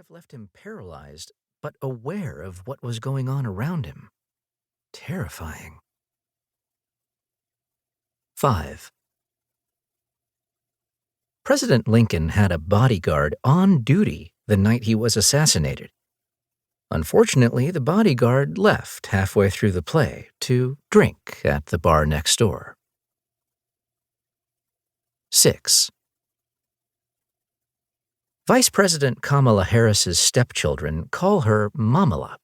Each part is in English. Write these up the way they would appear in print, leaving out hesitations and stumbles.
have left him paralyzed, but aware of what was going on around him. Terrifying. 5. President Lincoln had a bodyguard on duty the night he was assassinated. Unfortunately, the bodyguard left halfway through the play to drink at the bar next door. 6. Vice President Kamala Harris's stepchildren call her Mamala.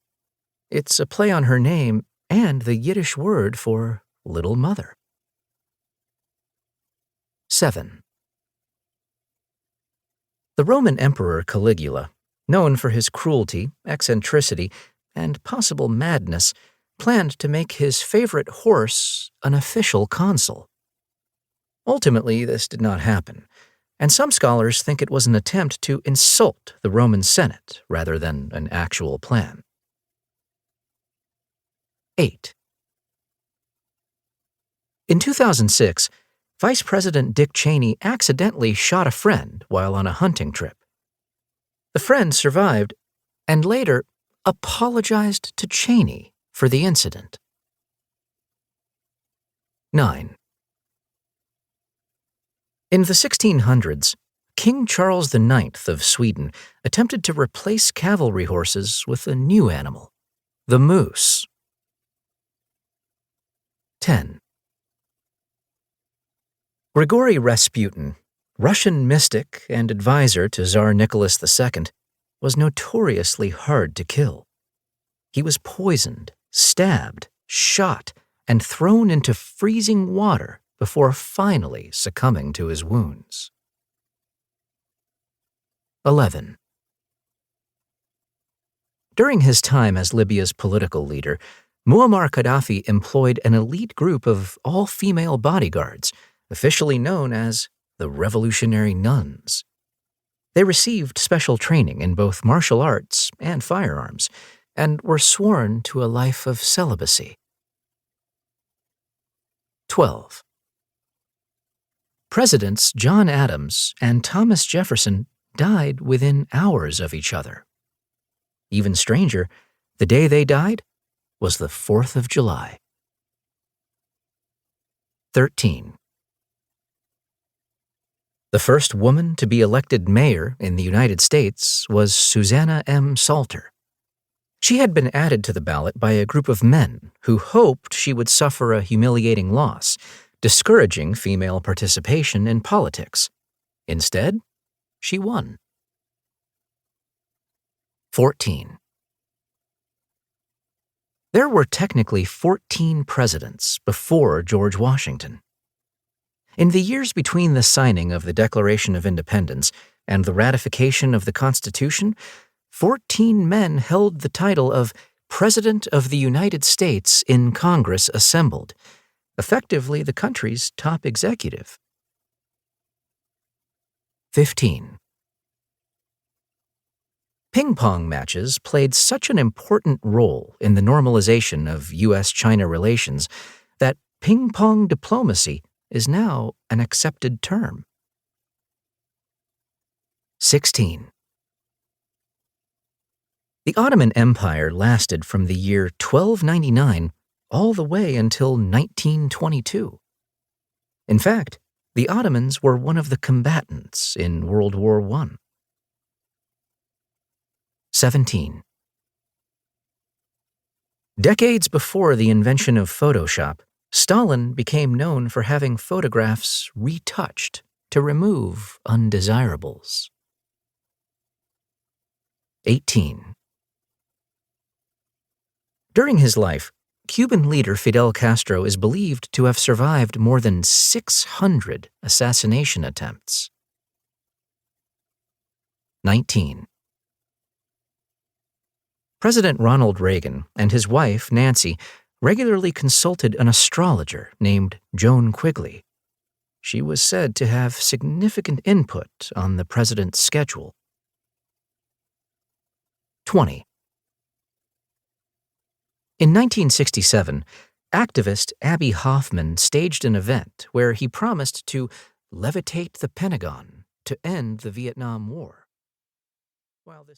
It's a play on her name and the Yiddish word for little mother. 7. The Roman Emperor Caligula, known for his cruelty, eccentricity, and possible madness, planned to make his favorite horse an official consul. Ultimately, this did not happen, and some scholars think it was an attempt to insult the Roman Senate rather than an actual plan. 8. In 2006, Vice President Dick Cheney accidentally shot a friend while on a hunting trip. The friend survived and later apologized to Cheney for the incident. 9. In the 1600s, King Charles IX of Sweden attempted to replace cavalry horses with a new animal, the moose. 10. Grigory Rasputin, Russian mystic and advisor to Tsar Nicholas II, was notoriously hard to kill. He was poisoned, stabbed, shot, and thrown into freezing water before finally succumbing to his wounds. 11. During his time as Libya's political leader, Muammar Gaddafi employed an elite group of all-female bodyguards, officially known as the Revolutionary Nuns. They received special training in both martial arts and firearms, and were sworn to a life of celibacy. 12. Presidents John Adams and Thomas Jefferson died within hours of each other. Even stranger, the day they died was the 4th of July. 13. The first woman to be elected mayor in the United States was Susanna M. Salter. She had been added to the ballot by a group of men who hoped she would suffer a humiliating loss, discouraging female participation in politics. Instead, she won. 14. There were technically 14 presidents before George Washington. In the years between the signing of the Declaration of Independence and the ratification of the Constitution, 14 men held the title of President of the United States in Congress assembled, effectively the country's top executive. 15. Ping-pong matches played such an important role in the normalization of U.S.-China relations that ping-pong diplomacy is now an accepted term. 16. The Ottoman Empire lasted from the year 1299 all the way until 1922. In fact, the Ottomans were one of the combatants in World War I. 17. Decades before the invention of Photoshop, Stalin became known for having photographs retouched to remove undesirables. 18. During his life, Cuban leader Fidel Castro is believed to have survived more than 600 assassination attempts. 19. President Ronald Reagan and his wife, Nancy, regularly consulted an astrologer named Joan Quigley. She was said to have significant input on the president's schedule. 20. In 1967, activist Abbie Hoffman staged an event where he promised to levitate the Pentagon to end the Vietnam War. While this